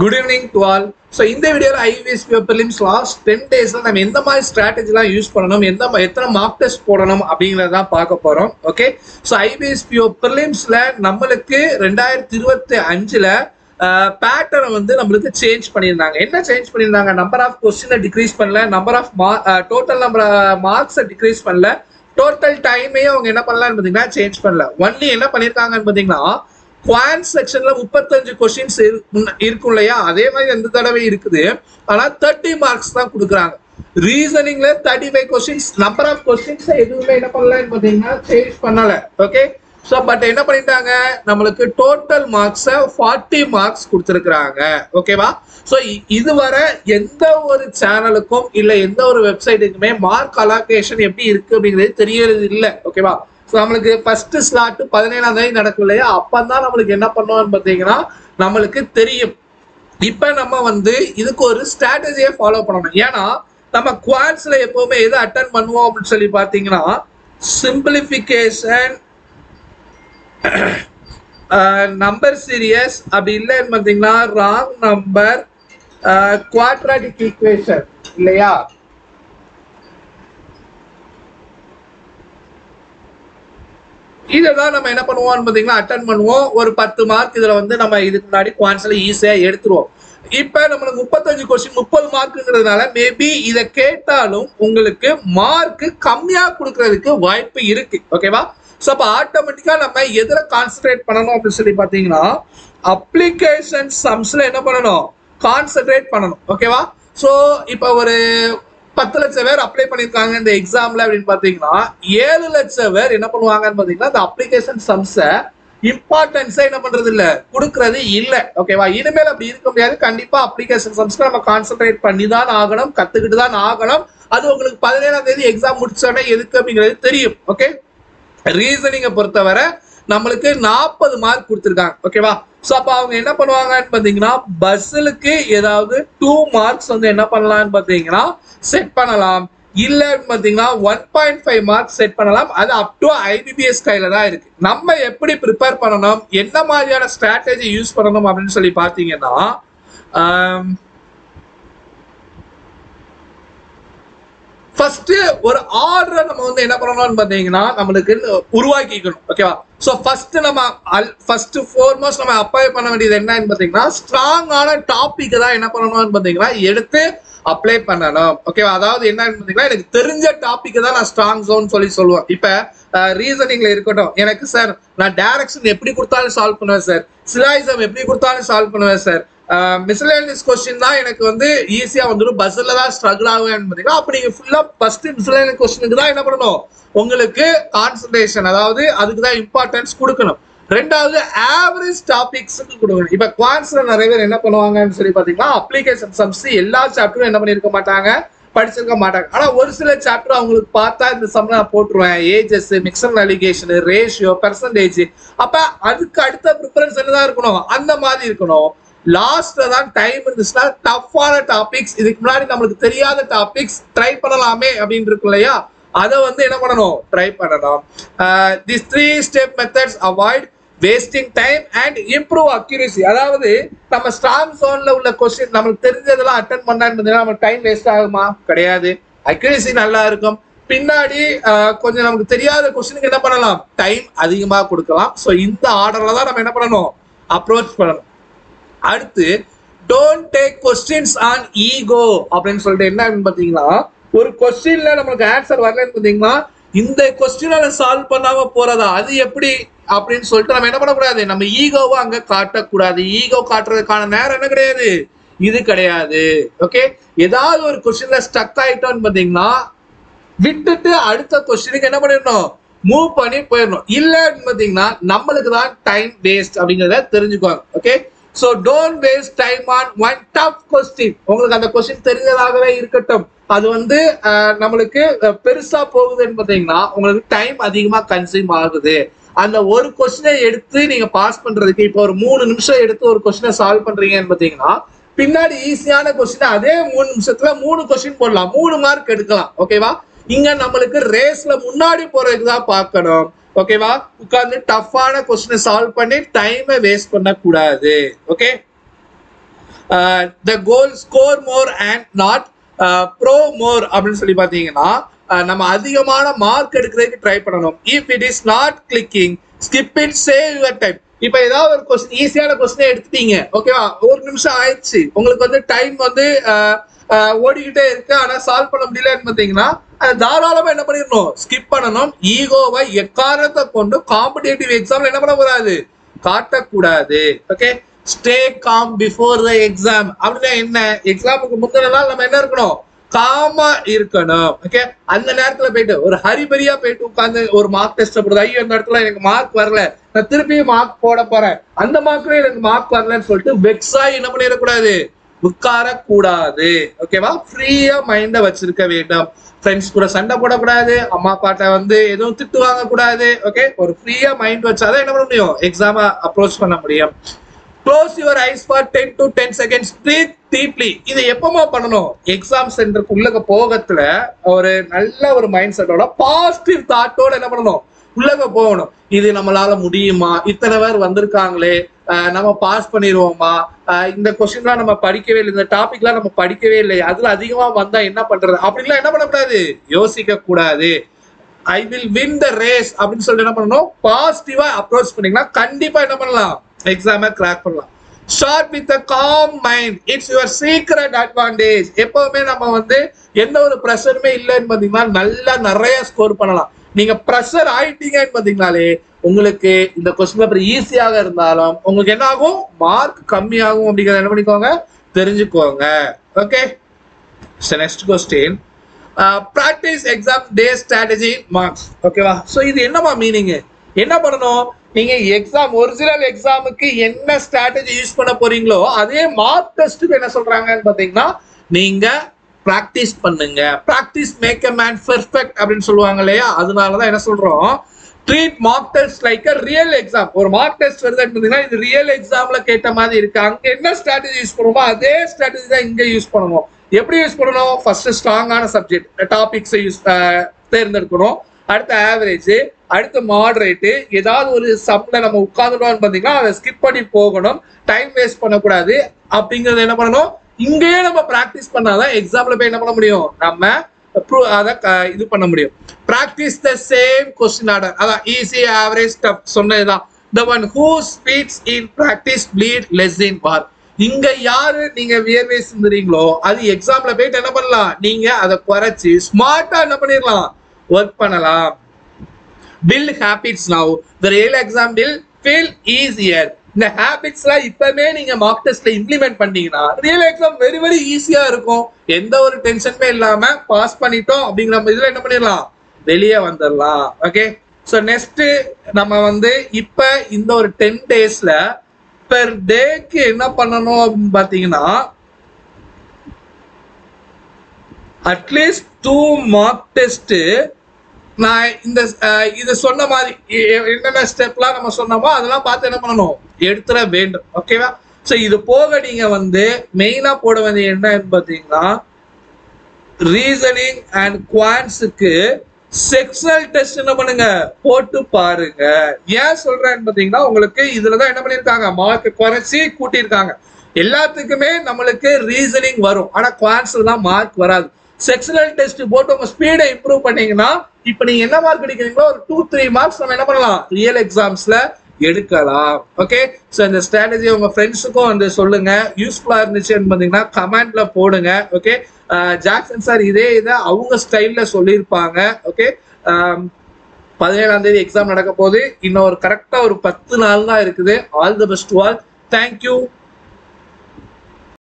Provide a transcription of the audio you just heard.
Good evening to all. So இந்த வீடியோல IBS prelims last 10 daysல நம்ம எந்த மாதிரி ஸ்ட்ராட்டஜிலாம் யூஸ் பண்ணணும், எத்தனை மார்க் டெஸ்ட் போடணும் அப்படிங்கறத பார்க்க போறோம். ஓகே, ஸோ IBS prelims-ல நம்மளுக்கு 2025ல பேட்டர்ன் வந்து நம்மளுக்கு சேஞ்ச் பண்ணியிருந்தாங்க. என்ன சேஞ்ச் பண்ணியிருந்தாங்க? நம்பர் ஆஃப் கொஸ்டினை டிக்ரீஸ் பண்ணல, நம்பர் ஆஃப் டோட்டல் நம்பர் மார்க்ஸை டிக்ரீஸ் பண்ணல, டோட்டல் டைமையும் அவங்க என்ன பண்ணலாம்னு பார்த்தீங்கன்னா சேஞ்ச் பண்ணல. ஒன்லி என்ன பண்ணியிருக்காங்கன்னு பார்த்தீங்கன்னா குவான்ட் செக்ஷன்ல 35 கொஸ்டின்ஸ் இருக்கும் இல்லையா, அதே மாதிரி எந்த தடவை இருக்குது. ஆனா 30 மார்க்ஸ் தான் கொடுக்குறாங்க. ரீசனிங்ல 35 கொஸ்டின்ஸ், நம்பர் ஆஃப் கொஸ்டின்ஸ் எதுவுமே என்ன பண்ணலன்னு பார்த்தீங்கன்னா சேஞ்ச் பண்ணல. ஓகே, ஸோ பட் என்ன பண்ணிட்டாங்க, நம்மளுக்கு டோட்டல் மார்க்ஸை 40 மார்க்ஸ் கொடுத்துருக்குறாங்க. ஓகேவா? ஸோ இதுவரை எந்த ஒரு சேனலுக்கும் இல்லை எந்த ஒரு வெப்சைட்டுக்குமே மார்க் அலோகேஷன் எப்படி இருக்கு அப்படிங்கிறது தெரியறது இல்லை. ஓகேவா? ஸோ நம்மளுக்கு ஃபர்ஸ்ட் ஸ்லாட் 17ஆம் தேதி நடக்கும் இல்லையா, அப்பதான் நம்மளுக்கு என்ன பண்ணுவோம்னு பார்த்தீங்கன்னா நம்மளுக்கு தெரியும். இப்போ நம்ம வந்து இதுக்கு ஒரு ஸ்ட்ராட்டஜியை ஃபாலோ பண்ணணும். ஏன்னா நம்ம குவான்ஸ்ல எப்பவுமே எதை அட்டன் பண்ணுவோம் அப்படின்னு சொல்லி பார்த்தீங்கன்னா சிம்பிளிஃபிகேஷன், நம்பர் சீரியஸ், அப்படி இல்லைன்னு பார்த்தீங்கன்னா ராங் நம்பர், குவாட்ராட்டிக் ஈக்குவேஷன் இல்லையா. இதெல்லாம் நம்ம என்ன பண்ணுவோம்னு பார்த்தீங்கன்னா அட்டன் பண்ணுவோம். ஒரு 10 மார்க் இதுல வந்து நம்ம இதுக்கு முன்னாடி குவான்ஸ்ல ஈஸியா எடுத்துருவோம். இப்ப நம்மளுக்கு 35 கொஸ்டின் 30 மார்க்குங்கிறதுனால மேபி இதை கேட்டாலும் உங்களுக்கு மார்க் கம்மியா கொடுக்கறதுக்கு வாய்ப்பு இருக்கு. ஓகேவா? ஸோ அப்போ ஆட்டோமேட்டிக்கா நம்ம எதில் கான்சென்ட்ரேட் பண்ணணும் அப்படின்னு சொல்லி பார்த்தீங்கன்னா அப்ளிகேஷன் சம்ஸ்ல என்ன பண்ணணும், கான்சென்ட்ரேட் பண்ணணும். ஓகேவா? ஸோ இப்போ ஒரு 10 லட்சம் பேர் அப்ளை பண்ணியிருக்காங்க இந்த எக்ஸாம்ல அப்படின்னு பார்த்தீங்கன்னா 7 லட்சம் பேர் என்ன பண்ணுவாங்கன்னு பார்த்தீங்கன்னா இந்த அப்ளிகேஷன் சம்ஸை இம்பார்ட்டன்ஸை என்ன பண்றது இல்லை, கொடுக்கறது இல்லை. ஓகேவா? இனிமேல் அப்படி இருக்க முடியாது. கண்டிப்பா அப்ளிகேஷன் சம்ஸ்க்கு நம்ம கான்சென்ட்ரேட் பண்ணி தான் ஆகணும், கத்துக்கிட்டு தான் ஆகணும். அது உங்களுக்கு 17ஆம் தேதி எக்ஸாம் முடிச்சோடனே எதுக்கு அப்படிங்கிறது தெரியும். ஓகே, ரீசனிங்கை பொறுத்தவரை நம்மளுக்கு 40 மார்க் கொடுத்துருக்காங்க. ஓகேவா? ஸோ அப்போ அவங்க என்ன பண்ணுவாங்கன்னு பார்த்தீங்கன்னா பஸ்ஸுக்கு ஏதாவது 2 மார்க்ஸ் வந்து என்ன பண்ணலாம்னு பார்த்தீங்கன்னா செட் பண்ணலாம். இல்லைன்னு பார்த்தீங்கன்னா 1.5 மார்க்ஸ் செட் பண்ணலாம். அது அப் டு IBPS கையில தான் இருக்கு. நம்ம எப்படி ப்ரிப்பேர் பண்ணணும், என்ன மாதிரியான ஸ்ட்ராட்டஜி யூஸ் பண்ணணும் அப்படின்னு சொல்லி பார்த்தீங்கன்னா ஃபர்ஸ்ட் ஒரு ஆர்டரை நம்ம வந்து என்ன பண்ணணும்னு பார்த்தீங்கன்னா நம்மளுக்கு உருவாக்கிக்கணும். ஓகேவா? ஸோ ஃபர்ஸ்ட் நம்ம ஃபர்ஸ்ட் ஃபோர்மோஸ்ட் நம்ம அப்ளை பண்ண வேண்டியது என்னன்னு பார்த்தீங்கன்னா ஸ்ட்ராங்கான டாபிக் தான் என்ன பண்ணணும்னு பார்த்தீங்கன்னா எடுத்து அப்ளை பண்ணணும். ஓகேவா? அதாவது என்னன்னு பார்த்தீங்கன்னா எனக்கு தெரிஞ்ச டாபிக் தான் நான் ஸ்ட்ராங் ஜோன் சொல்லுவேன். இப்போ ரீசனிங்ல இருக்கட்டும், எனக்கு சார் நான் டைரக்ஷன் எப்படி கொடுத்தாலும் சால்வ் பண்ணுவேன் சார், சிலாயிசம் எப்படி கொடுத்தாலும் சால்வ் பண்ணுவேன் சார், மிஸ்லேனியஸ் கொஸ்டின் தான் எனக்கு வந்து ஈஸியா வந்துடும், பஸ்ல தான் ஸ்ட்ரகிள் ஆகுவேன்னு பார்த்தீங்கன்னா அப்ப நீங்க ஃபுல்லா ஃபர்ஸ்ட் மிஸ்லேனியஸ் கொஸ்டினுக்கு தான் என்ன பண்ணணும், உங்களுக்கு கான்சன்ட்ரேஷன், அதாவது அதுக்கு தான் இம்பார்ட்டன்ஸ் கொடுக்கணும். ரெண்டாவது ஆவரேஜ் டாபிக்ஸ் கொடுக்கணும். இப்ப குவான்ஸ்ல நிறைய பேர் என்ன பண்ணுவாங்கன்னு சொல்லி பாத்தீங்கன்னா அப்ளிகேஷன் சம்ஸ் எல்லா சாப்டரும் என்ன பண்ணிருக்க மாட்டாங்க, படிச்சிருக்க மாட்டாங்க. ஆனா ஒரு சில சாப்டர் அவங்களுக்கு பார்த்தா இந்த சம் நான் போட்டுருவேன், ages, mixture alligation, ratio, percentage, அப்ப அதுக்கு அடுத்த ப்ரிஃபரன்ஸ் என்னதான் இருக்கணும், அந்த மாதிரி இருக்கணும். லாஸ்ட்ல தான் டைம் இருந்துச்சுன்னா டஃப்பான டாபிக்ஸ், இதுக்கு முன்னாடி நம்மளுக்கு தெரியாத டாபிக்ஸ் ட்ரை பண்ணலாமே அப்படின்னு இருக்கு இல்லையா, அதை வந்து என்ன பண்ணணும், ட்ரை பண்ணணும். This 3 step methods avoid wasting time and improve accuracy. அதாவது நம்ம ஸ்ட்ராங் ஜோன்ல உள்ள கொஸ்டின் நம்மளுக்கு தெரிஞ்சதெல்லாம் அட்டன் பண்ணான்னு நமக்கு டைம் வேஸ்ட் ஆகுமா? கிடையாது. அக்யூரசி நல்லா இருக்கும். பின்னாடி கொஞ்சம் நமக்கு தெரியாத கொஸ்டினுக்கு என்ன பண்ணலாம், டைம் அதிகமா கொடுக்கலாம். ஸோ இந்த ஆர்டர்ல தான் நம்ம என்ன பண்ணணும், அப்ரோச் பண்ணணும். அடுத்து don't take questions on ego அப்படின்னு சொல்லிட்டு என்ன பார்த்தீங்கன்னா ஒரு கொஸ்டின்ல நமக்கு ஆன்சர் வரலன்னு பார்த்தீங்கன்னா இந்த கொஸ்டினை சால்வ் பண்ணாம போறதா, அது எப்படி அப்படின்னு சொல்லிட்டு நம்ம என்ன பண்ணக்கூடாது, நம்ம ஈகோவை அங்க காட்டக்கூடாது. ஈகோ காட்டுறதுக்கான நேரம் என்ன கிடையாது, இது கிடையாது. ஓகே, ஏதாவது ஒரு கொஸ்டின்ல ஸ்டக் ஆயிட்டோம்னு பார்த்தீங்கன்னா விட்டுட்டு அடுத்த கொஸ்டினுக்கு என்ன பண்ணிடணும், மூவ் பண்ணி போயிடணும். இல்லைன்னு பார்த்தீங்கன்னா நம்மளுக்கு தான் டைம் வேஸ்ட் அப்படிங்கிறத தெரிஞ்சுக்குவாங்க. Okay, so don't waste time on one tough question. உங்களுக்கு அந்த கொஸ்டின் தெரிஞ்சதாகவே இருக்கட்டும், அது வந்து நம்மளுக்கு பெருசா போகுதுன்னு பார்த்தீங்கன்னா உங்களுக்கு டைம் அதிகமா கன்சியூம் ஆகுது. அந்த ஒரு கொஸ்டினை எடுத்து நீங்க பாஸ் பண்றதுக்கு இப்போ ஒரு 3 நிமிஷம் எடுத்து ஒரு கொஸ்டினை சால்வ் பண்றீங்கன்னு பார்த்தீங்கன்னா பின்னாடி ஈஸியான கொஸ்டின் அதே 3 நிமிஷத்துல 3 கொஸ்டின் போடலாம், 3 மார்க் எடுக்கலாம். ஓகேவா? இங்க நம்மளுக்கு ரேஸ்ல முன்னாடி போறதுக்கு தான் பார்க்கணும். ஓகேவா? உட்கார்ந்து டஃப்பான கொஸ்டினை சால்வ் பண்ணி டைமை வேஸ்ட் பண்ணக்கூடாது. Okay, the goal score more and not pro more அப்படின்னு சொல்லி பார்த்தீங்கன்னா நம்ம அதிகமான மார்க் எடுக்கிறதுக்கு ட்ரை பண்ணணும். If it is not clicking skip it, save your time. இப்போ ஏதாவது ஒரு கொஸ்டின், ஈஸியான கொஸ்டினை எடுத்துட்டீங்க, ஓகேவா, ஒரு நிமிஷம் ஆயிடுச்சு, உங்களுக்கு வந்து டைம் வந்து ஓடிக்கிட்டே இருக்கு, ஆனால் சால்வ் பண்ண முடியலன்னு பார்த்தீங்கன்னா தாராளமாக என்ன பண்ணிடணும், ஸ்கிப் பண்ணணும். ஈகோவை எக்காரணத்தை கொண்டு காம்படிட்டிவ் எக்ஸாம்ல என்ன பண்ணக்கூடாது, காட்டக்கூடாது. Okay, stay com before the exam அப்படின்னா என்ன, எக்ஸாமுக்கு முந்தின நாள் நம்ம என்ன இருக்கணும், காமா இருக்கணும். ஓகே, அந்த நேரத்துல போயிட்டு ஒரு ஹரிபரியா போயிட்டு உட்காந்து ஒரு மார்க் டெஸ்ட் போடுறது, ஐயோ அந்த இடத்துல எனக்கு மார்க் வரல, நான் திருப்பியும் மார்க் போட போறேன், அந்த மார்க்லயே எனக்கு மார்க் வரலன்னு சொல்லிட்டு வெக்ஸாய் என்ன பண்ணிடக்கூடாது, உட்காரக்கூடாது. ஓகேவா, ஃப்ரீயா மைண்ட வச்சிருக்க வேண்டும். ஃப்ரெண்ட்ஸ் கூட சண்டை போடக்கூடாது, அம்மா அப்பாட்ட வந்து எதுவும் திட்டு வாங்க கூடாது. ஓகே, ஒரு ஃப்ரீயா மைண்ட் வச்சாதான் என்ன பண்ண முடியும், எக்ஸாம அப்ரோச் பண்ண முடியும். Close your eyes for 10 to 10 seconds, breathe deeply. இது எப்பமா பண்ணணும், எக்ஸாம் சென்டருக்கு உள்ளக போகத்துல ஒரு நல்ல ஒரு மைண்ட் செட்டோட பாசிட்டிவ் தாட்டோட என்ன பண்ணணும், உள்ளக போகணும். இது நம்மளால முடியுமா, இத்தனை பேர் வந்திருக்காங்களே, நம்ம பாஸ் பண்ணிடுவோமா, இந்த கொஸ்டின்லாம் நம்ம படிக்கவே இல்லை, இந்த டாபிக்லாம் நம்ம படிக்கவே இல்லை, அதுல அதிகமா வந்தா என்ன பண்றது அப்படின்லாம் என்ன பண்ணக்கூடாது, யோசிக்க கூடாது. I will win the race அப்படின்னு சொல்லிட்டு என்ன பண்ணணும், பாசிட்டிவா அப்ரோச் பண்ணீங்கன்னா கண்டிப்பா என்ன பண்ணலாம், எக்ஸாமை கிராக் பண்ணலாம். Start with a calm mind, it's your secret advantage. எப்பவுமே நம்ம வந்து எந்த ஒரு ப்ரெஷருமே இல்லைன்னு பார்த்தீங்கன்னா நல்லா நிறைய ஸ்கோர் பண்ணலாம். நீங்க ப்ரெஷர் ஆயிட்டீங்கன்னு பார்த்தீங்கனாலே உங்களுக்கு இந்த கொஸ்டின் பேப்பர் ஈஸியாக இருந்தாலும் உங்களுக்கு என்ன ஆகும், மார்க் கம்மியாகும் அப்படிங்கிறத என்ன பண்ணிக்கோங்க, தெரிஞ்சுக்கோங்க. Okay, next question, practice exam day strategy marks. ஓகேவா, ஸோ இது என்னமா மீனிங், என்ன பண்ணணும், நீங்க எக்ஸாம் ஒரிஜினல் எக்ஸாமுக்கு என்ன ஸ்ட்ராட்டஜி யூஸ் பண்ண போறீங்களோ அதே மார்க் டெஸ்ட்டுக்கு என்ன சொல்றாங்கன்னு பாத்தீங்கன்னா நீங்க பிராக்டிஸ் பண்ணுங்க. Practice make a man perfect அப்படின்னு சொல்லுவாங்க இல்லையா, அதனாலதான் என்ன சொல்றோம், treat mock test like a real exam. ஒரு மார்க் டெஸ்ட் வருதுன்னா இது ரியல் எக்ஸாம்ல கேட்ட மாதிரி இருக்கு, அங்க என்ன ஸ்ட்ராட்டஜி யூஸ் பண்ணுமோ அதே ஸ்ட்ராட்டஜி தான் இங்க யூஸ் பண்ணணும். எப்படி யூஸ் பண்ணணும், ஃபர்ஸ்ட் ஸ்ட்ராங்கான சப்ஜெக்ட் டாபிக்ஸை யூஸ் தேர்ந்தெடுக்கணும், அடுத்த ஆவரேஜ், அடுத்து மாடரேட்டு, ஏதாவது ஒரு சம்ல நம்ம உட்காந்துட்டோம்னு பார்த்தீங்கன்னா அதை ஸ்கிப் பண்ணி போகணும், டைம் வேஸ்ட் பண்ணக்கூடாது. அப்படிங்கிறது என்ன பண்ணணும், இங்கேயே நம்ம ப்ராக்டிஸ் பண்ணாதான் எக்ஸாம்ல போய் என்ன பண்ண முடியும், நம்ம அதை இது பண்ண முடியும். Practice the same question order, அதான் ஈஸி ஆவரேஜ் டஃப் சொன்னதுதான். The one who sweats in practice bleed less in war. இங்க யாரு நீங்க வியர்வை சிந்துறீங்களோ அது எக்ஸாம்ல போயிட்டு என்ன பண்ணலாம், நீங்க அதை குறைச்சி ஸ்மார்ட்டா என்ன பண்ணிடலாம், ஒர்க் பண்ணலாம். Build habits now, the real exam will feel easier. இந்த ஹேபிட்ஸ்லாம் இப்பவே நீங்க மார்க் டெஸ்ட்ல இம்ப்ளிமெண்ட் பண்ணீங்கன்னா ரியல் எக்ஸாம் வெரி வெரி ஈஸியா இருக்கும். எந்த ஒரு டென்ஷனுமே இல்லாம பாஸ் பண்ணிட்டோம் அப்படிங்கிற இதுல என்ன பண்ணிடலாம், வெளியே வந்துடலாம். ஓகே, ஸோ நெக்ஸ்ட் நம்ம வந்து இப்ப இந்த ஒரு 10 daysல பெர் டேக்கு என்ன பண்ணணும் அப்படின்னு பாத்தீங்கன்னா அட்லீஸ்ட் 2 மார்க் டெஸ்ட் நான் இந்த இது சொன்ன மாதிரி என்னென்ன ஸ்டெப்லாம் நம்ம சொன்னோமோ அதெல்லாம் பார்த்து என்ன பண்ணணும், எடுத்துட வேண்டும். ஓகேவா, ஸோ இது போக நீங்க வந்து மெயினா போட வேண்டிய என்னன்னு பார்த்தீங்கன்னா ரீசனிங் அண்ட் குவான்ஸுக்கு செக்ஷனல் டெஸ்ட் என்ன பண்ணுங்க, போட்டு பாருங்க. ஏன் சொல்றேன்னு பார்த்தீங்கன்னா உங்களுக்கு இதுலதான் என்ன பண்ணியிருக்காங்க, மார்க் குறைச்சி கூட்டியிருக்காங்க. எல்லாத்துக்குமே நம்மளுக்கு ரீசனிங் வரும், ஆனா குவான்ஸ்ல தான் மார்க் வராது. செக்ஷனல் டெஸ்ட் போட்டு உங்க ஸ்பீடை இம்ப்ரூவ் பண்ணீங்கன்னா இப்ப நீங்க என்ன மார்க் எடுக்கிறீங்களோ ஒரு 2-3 மார்க்ஸ் நம்ம என்ன பண்ணலாம், ரியல் எக்ஸாம்ஸ்ல எடுக்கலாம். ஓகே, ஸோ இந்த ஸ்ட்ராட்டஜி உங்க ஃப்ரெண்ட்ஸுக்கும் வந்து சொல்லுங்க, யூஸ்ஃபுல்லா இருந்துச்சுன்னு பார்த்தீங்கன்னா கமெண்ட்ல போடுங்க. ஓகே, ஜாக்சன் சார் இதே இதை அவங்க ஸ்டைல்ல சொல்லியிருப்பாங்க. ஓகே, 17ஆம் தேதி எக்ஸாம் நடக்க போகுது, இன்னும் ஒரு கரெக்டா ஒரு 10 நாள் தான் இருக்குது. All the best to all. Thank you.